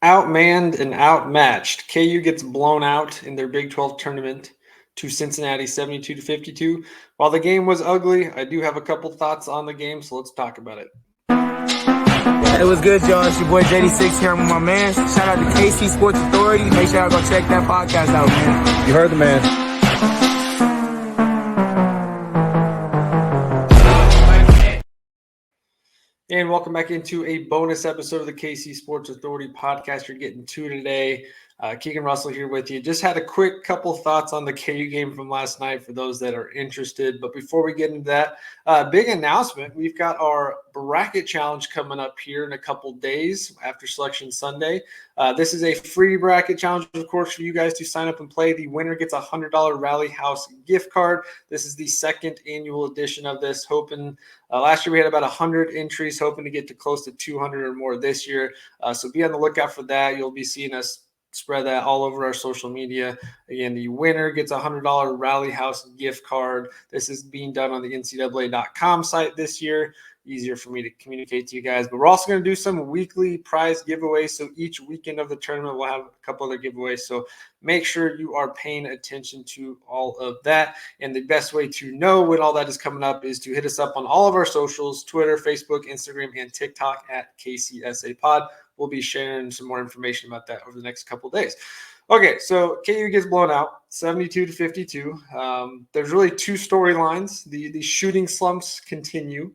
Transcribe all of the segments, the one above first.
Outmanned and outmatched. KU gets blown out in their Big 12 tournament to Cincinnati 72-52. While the game was ugly, I do have a couple thoughts on the game, so let's talk about it. It was good, y'all. It's your boy JD6 here. I'm with my man. Shout out to KC Sports Authority. Make sure y'all go check that podcast out, man. You heard the man. And welcome back into a bonus episode of the KC Sports Authority podcast. You're getting two today. Keegan Russell here with you. Just had a quick couple thoughts on the KU game from last night for those that are interested. But before we get into that, big announcement. We've got our bracket challenge coming up here in a couple days after Selection Sunday. This is a free bracket challenge, of course, for you guys to sign up and play. The winner gets a $100 Rally House gift card. This is the second annual edition of this. Hoping last year we had about 100 entries, hoping to get to close to 200 or more this year. So be on the lookout for that. You'll be seeing us spread that all over our social media. Again, the winner gets a $100 Rally House gift card. This is being done on the NCAA.com site this year. Easier for me to communicate to you guys. But we're also going to do some weekly prize giveaways. So each weekend of the tournament, we'll have a couple other giveaways. So make sure you are paying attention to all of that. And the best way to know when all that is coming up is to hit us up on all of our socials, Twitter, Facebook, Instagram, and TikTok at KCSA Pod. We'll be sharing some more information about that over the next couple of days. Okay, so KU gets blown out 72-52. There's really two storylines. The shooting slumps continue.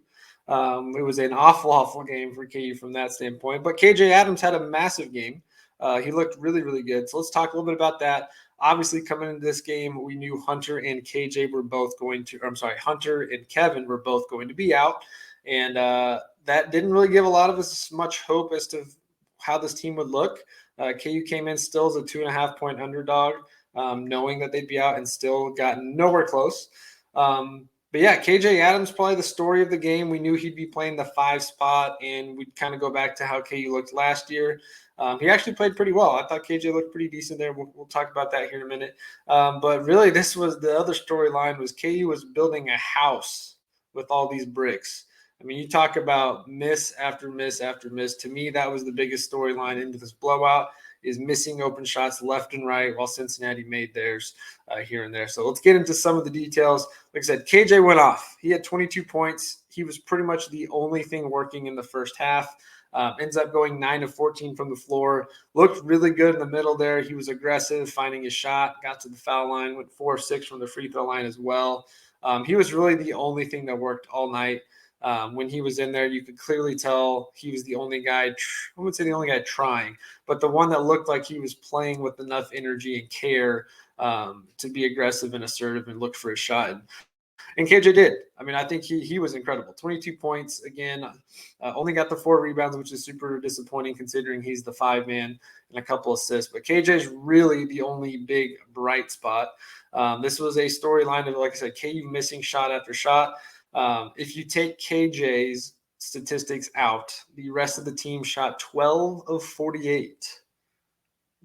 It was an awful game for KU from that standpoint. But KJ Adams had a massive game. He looked really, really good. So let's talk a little bit about that. Obviously, coming into this game, we knew Hunter and KJ were both going to – Hunter and Kevin were both going to be out. And that didn't really give a lot of us much hope as to how this team would look. KU came in still as a 2.5-point underdog, knowing that they'd be out and still got nowhere close. But yeah, KJ Adams, probably the story of the game. We knew he'd be playing the 5 spot, and we'd kind of go back to how KU looked last year. He actually played pretty well. I thought KJ looked pretty decent there. We'll talk about that here in a minute. But really, this was the other storyline was KU was building a house with all these bricks. I mean, you talk about miss after miss after miss. To me, that was the biggest storyline into this blowout is missing open shots left and right while Cincinnati made theirs here and there. So let's get into some of the details. Like I said, KJ went off. He had 22 points. He was pretty much the only thing working in the first half. Ends up going 9 of 14 from the floor. Looked really good in the middle there. He was aggressive, finding his shot, got to the foul line, went 4 of 6 from the free throw line as well. He was really the only thing that worked all night. When he was in there, you could clearly tell he was the only guy, I wouldn't say the only guy trying, but the one that looked like he was playing with enough energy and care to be aggressive and assertive and look for a shot. And KJ did. I mean, I think he was incredible. 22 points, again, only got the 4 rebounds, which is super disappointing considering he's the 5-man and a couple assists. But KJ is really the only big bright spot. This was a storyline of, like I said, KU missing shot after shot. If you take KJ's statistics out, the rest of the team shot 12 of 48.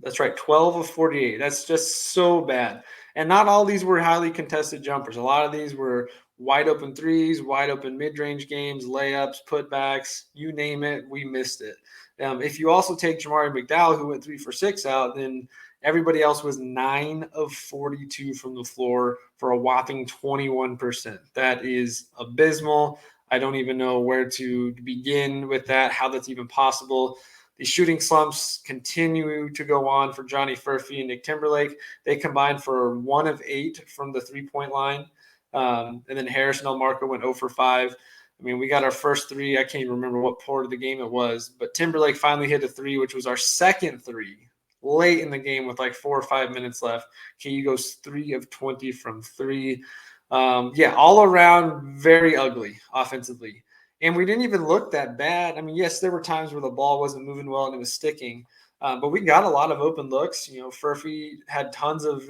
That's right, 12 of 48. That's just so bad. And not all these were highly contested jumpers. A lot of these were wide open threes, wide open mid-range games, layups, putbacks, you name it, we missed it. If you also take Jamari McDowell, who went 3 for 6 out, then everybody else was 9 of 42 from the floor for a whopping 21%. That is abysmal. I don't even know where to begin with that, how that's even possible. The shooting slumps continue to go on for Johnny Furphy and Nick Timberlake. They combined for 1 of 8 from the three-point line. And then Harris and Elmarko went 0 for 5. I mean, we got our first 3. I can't even remember what part of the game it was. But Timberlake finally hit a 3, which was our second 3 late in the game with like 4 or 5 minutes left. KU goes 3 of 20 from 3. All around very ugly offensively. And we didn't even look that bad. I mean, yes, there were times where the ball wasn't moving well and it was sticking. But we got a lot of open looks. You know, Furphy had tons of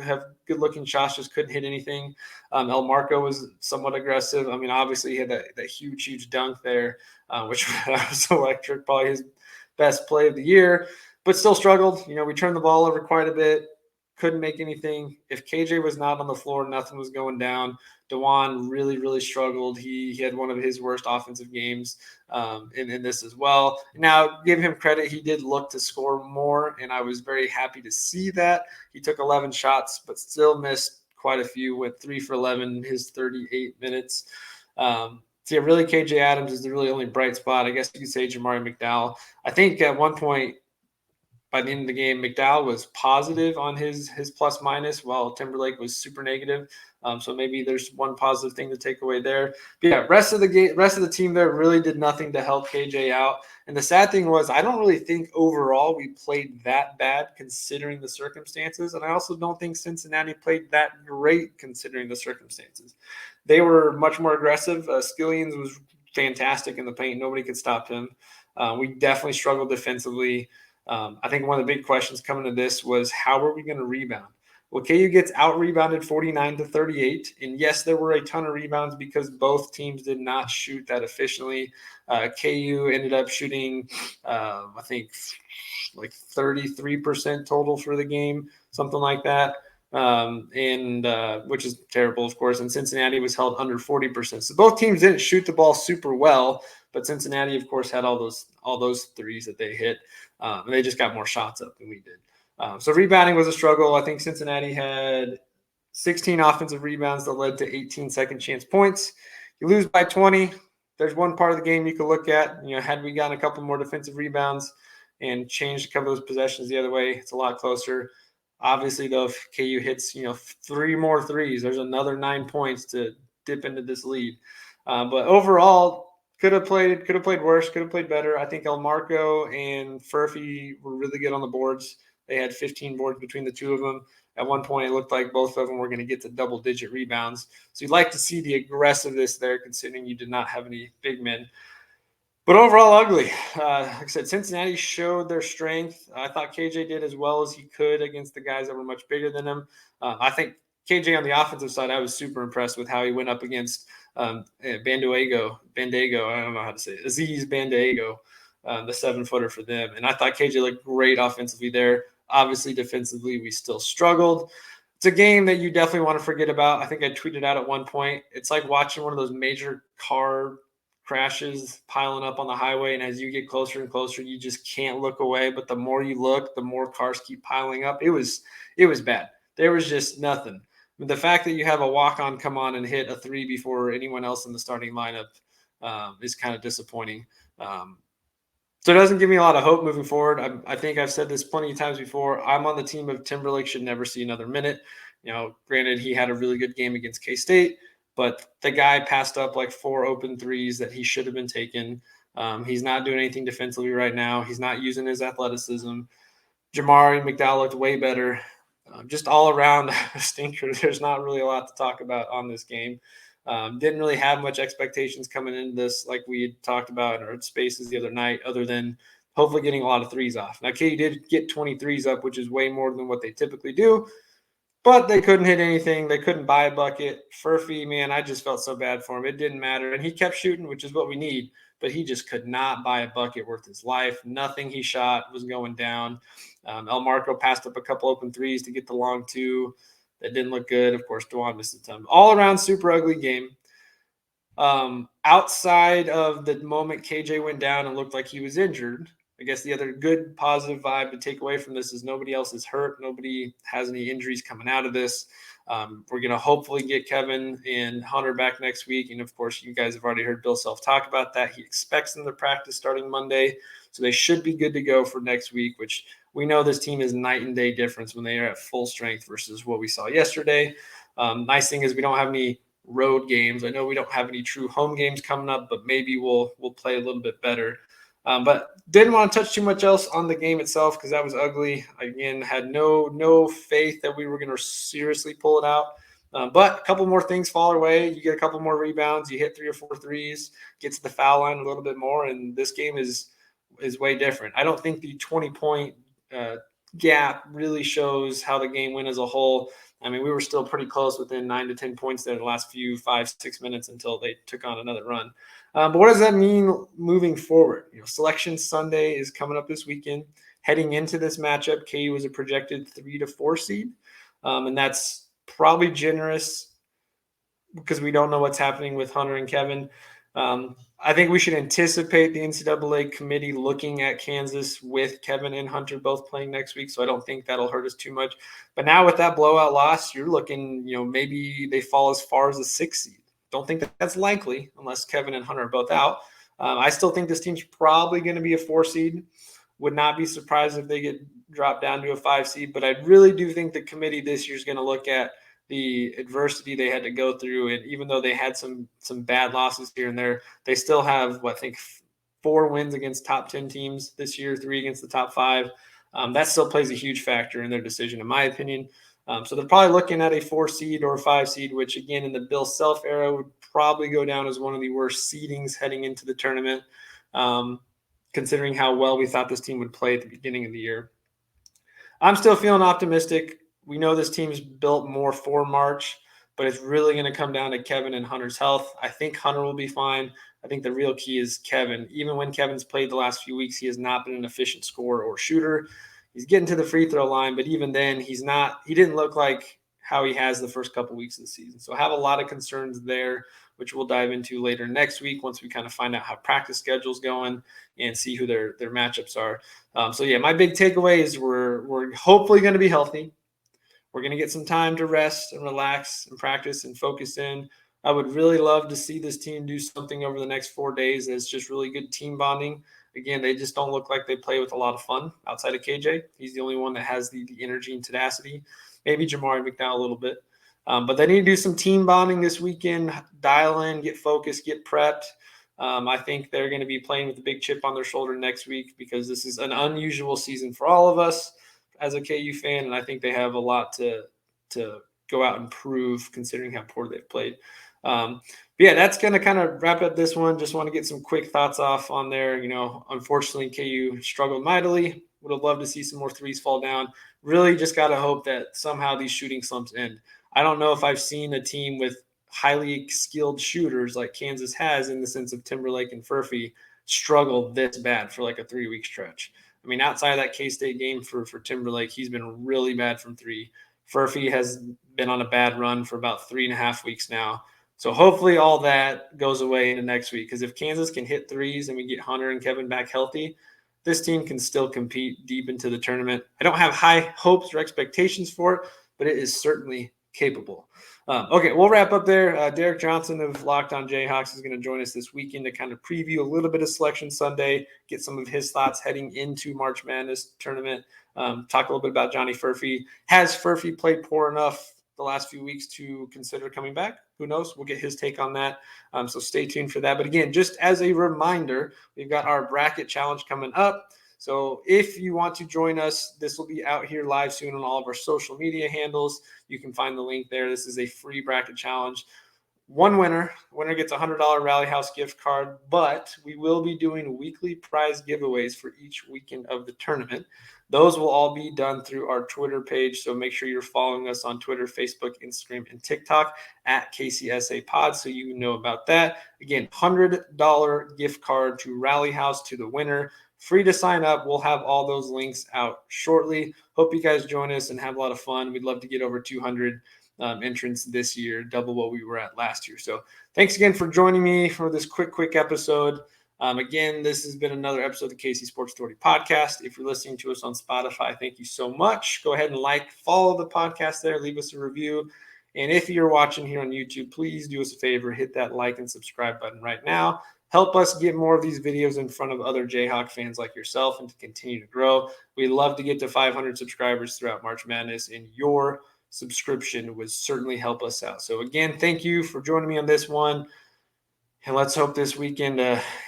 good-looking shots, just couldn't hit anything. Elmarko was somewhat aggressive. I mean, obviously he had that huge dunk there, which was electric, probably his best play of the year, but still struggled. You know, we turned the ball over quite a bit. couldn't make anything. If KJ was not on the floor, nothing was going down. Dajuan really, really struggled. He had one of his worst offensive games in this as well. Now, give him credit. He did look to score more, and I was very happy to see that. He took 11 shots, but still missed quite a few, went 3 for 11 in his 38 minutes. So, yeah, really, KJ Adams is the really only bright spot. I guess you could say Jamari McDowell. I think at one point, by the end of the game, McDowell was positive on his plus minus, while Timberlake was super negative. So maybe there's one positive thing to take away there. But yeah, rest of the team there really did nothing to help KJ out. And the sad thing was, I don't really think overall we played that bad considering the circumstances. And I also don't think Cincinnati played that great considering the circumstances. They were much more aggressive. Skillions was fantastic in the paint. Nobody could stop him. We definitely struggled defensively. I think one of the big questions coming to this was, how are we going to rebound? Well, KU gets out-rebounded 49-38. And yes, there were a ton of rebounds because both teams did not shoot that efficiently. KU ended up shooting, I think, like 33% total for the game, something like that. Which is terrible, of course. And Cincinnati was held under 40%. So both teams didn't shoot the ball super well, but Cincinnati, of course, had all those threes that they hit, and they just got more shots up than we did. So rebounding was a struggle. I think Cincinnati had 16 offensive rebounds that led to 18 second chance points. You lose by 20. There's one part of the game you could look at. Had we gotten a couple more defensive rebounds and changed a couple of those possessions the other way, it's a lot closer. Obviously, though, if KU hits 3 more threes, there's another 9 points to dip into this lead. But overall, could have played worse, could have played better. I think Elmarko and Furphy were really good on the boards. They had 15 boards between the two of them. At one point, it looked like both of them were going to get to double-digit rebounds. So you'd like to see the aggressiveness there, considering you did not have any big men. But overall, ugly. Like I said, Cincinnati showed their strength. I thought KJ did as well as he could against the guys that were much bigger than him. I think KJ on the offensive side, I was super impressed with how he went up against Bandaego. I don't know how to say it. Aziz Bandaego, the 7-footer for them. And I thought KJ looked great offensively there. Obviously, defensively, we still struggled. It's a game that you definitely want to forget about. I think I tweeted out at one point, it's like watching one of those major car crashes piling up on the highway, and as you get closer and closer, you just can't look away. But the more you look, the more cars keep piling up. It was bad. There was just nothing. The fact that you have a walk-on come on and hit a 3 before anyone else in the starting lineup is kind of disappointing. So it doesn't give me a lot of hope moving forward. I think I've said this plenty of times before. I'm on the team of Timberlake should never see another minute. Granted, he had a really good game against K-State, but the guy passed up like 4 open threes that he should have been taking. He's not doing anything defensively right now. He's not using his athleticism. Jamari McDowell looked way better. Just all around a stinker. There's not really a lot to talk about on this game. Didn't really have much expectations coming into this, like we had talked about in our spaces the other night, other than hopefully getting a lot of threes off. Now, KU did get 20 threes up, which is way more than what they typically do, but they couldn't hit anything. They couldn't buy a bucket. Furphy, man, I just felt so bad for him. It didn't matter. And he kept shooting, which is what we need, but he just could not buy a bucket worth his life. Nothing he shot was going down. Elmarko passed up a couple open threes to get the long 2. That didn't look good. Of course, Dajuan missed a ton. All around, super ugly game. Outside of the moment KJ went down and looked like he was injured, I guess the other good positive vibe to take away from this is nobody else is hurt. Nobody has any injuries coming out of this. We're going to hopefully get Kevin and Hunter back next week. And, of course, you guys have already heard Bill Self talk about that. He expects them to practice starting Monday. So they should be good to go for next week, which we know this team is night and day difference when they are at full strength versus what we saw yesterday. Nice thing is we don't have any road games. I know we don't have any true home games coming up, but maybe we'll play a little bit better. But didn't want to touch too much else on the game itself because that was ugly. Again, had no faith that we were going to seriously pull it out. But a couple more things fall our way. You get a couple more rebounds. You hit 3 or 4 threes, get to the foul line a little bit more, and this game is way different. I don't think the 20-point gap really shows how the game went as a whole. I mean, we were still pretty close within 9 to 10 points there in the last 5-6 minutes until they took on another run. But what does that mean moving forward? Selection Sunday is coming up this weekend. Heading into this matchup, KU was a projected 3 to 4 seed, and that's probably generous because we don't know what's happening with Hunter and Kevin. I think we should anticipate the NCAA committee looking at Kansas with Kevin and Hunter both playing next week, so I don't think that'll hurt us too much. But now with that blowout loss, you're looking, maybe they fall as far as a 6 seed. Don't think that's likely unless Kevin and Hunter are both out. I still think this team's probably going to be a 4 seed. Would not be surprised if they get dropped down to a 5 seed, but I really do think the committee this year is going to look at the adversity they had to go through. And even though they had some bad losses here and there, they still have, I think 4 wins against top 10 teams this year, 3 against the top 5. That still plays a huge factor in their decision, in my opinion. So they're probably looking at a 4 seed or a 5 seed, which again, in the Bill Self era would probably go down as one of the worst seedings heading into the tournament, considering how well we thought this team would play at the beginning of the year. I'm still feeling optimistic. We know this team's built more for March, but it's really going to come down to Kevin and Hunter's health. I think Hunter will be fine. I think the real key is Kevin. Even when Kevin's played the last few weeks, he has not been an efficient scorer or shooter. He's getting to the free throw line, but even then, he didn't look like how he has the first couple weeks of the season. So I have a lot of concerns there, which we'll dive into later next week once we kind of find out how practice schedule's going and see who their matchups are. So yeah, my big takeaway is we're hopefully going to be healthy. We're going to get some time to rest and relax and practice and focus in. I would really love to see this team do something over the next 4 days that's just really good team bonding. Again, they just don't look like they play with a lot of fun outside of KJ. He's the only one that has the energy and tenacity. Maybe Jamari McDowell a little bit. But they need to do some team bonding this weekend, dial in, get focused, get prepped. I think they're going to be playing with a big chip on their shoulder next week because this is an unusual season for all of us as a KU fan, and I think they have a lot to go out and prove considering how poor they've played. But yeah, that's going to kind of wrap up this one. Just want to get some quick thoughts off on there. Unfortunately, KU struggled mightily. Would have loved to see some more threes fall down. Really just got to hope that somehow these shooting slumps end. I don't know if I've seen a team with highly skilled shooters like Kansas has in the sense of Timberlake and Furphy struggle this bad for like a 3-week stretch. I mean, outside of that K-State game for Timberlake, he's been really bad from 3. Furphy has been on a bad run for about 3.5 weeks now. So hopefully all that goes away into next week because if Kansas can hit threes and we get Hunter and Kevin back healthy, this team can still compete deep into the tournament. I don't have high hopes or expectations for it, but it is certainly capable. Okay, we'll wrap up there. Derek Johnson of Locked On Jayhawks is going to join us this weekend to kind of preview a little bit of Selection Sunday, get some of his thoughts heading into March Madness tournament, talk a little bit about Johnny Furphy. Has Furphy played poor enough the last few weeks to consider coming back? Who knows? We'll get his take on that. So stay tuned for that. But again, just as a reminder, we've got our bracket challenge coming up. So if you want to join us, this will be out here live soon on all of our social media handles. You can find the link there. This is a free bracket challenge. One winner gets a $100 Rally House gift card, but we will be doing weekly prize giveaways for each weekend of the tournament. Those will all be done through our Twitter page, so make sure you're following us on Twitter, Facebook, Instagram, and TikTok at KCSA Pod so you know about that. Again, $100 gift card to Rally House to the winner. Free to sign up. We'll have all those links out shortly. Hope you guys join us and have a lot of fun. We'd love to get over 200 entrants this year, double what we were at last year. So thanks again for joining me for this quick episode. Again, this has been another episode of the KC Sports Authority podcast. If you're listening to us on Spotify, thank you so much. Go ahead and follow the podcast there, leave us a review. And if you're watching here on YouTube, please do us a favor, hit that like and subscribe button right now. Help us get more of these videos in front of other Jayhawk fans like yourself and to continue to grow. We'd love to get to 500 subscribers throughout March Madness, and your subscription would certainly help us out. So again, thank you for joining me on this one. And let's hope this weekend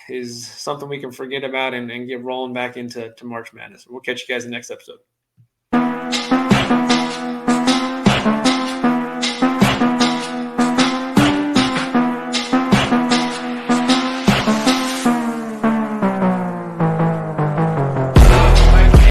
is something we can forget about and get rolling back into March Madness. We'll catch you guys in the next episode.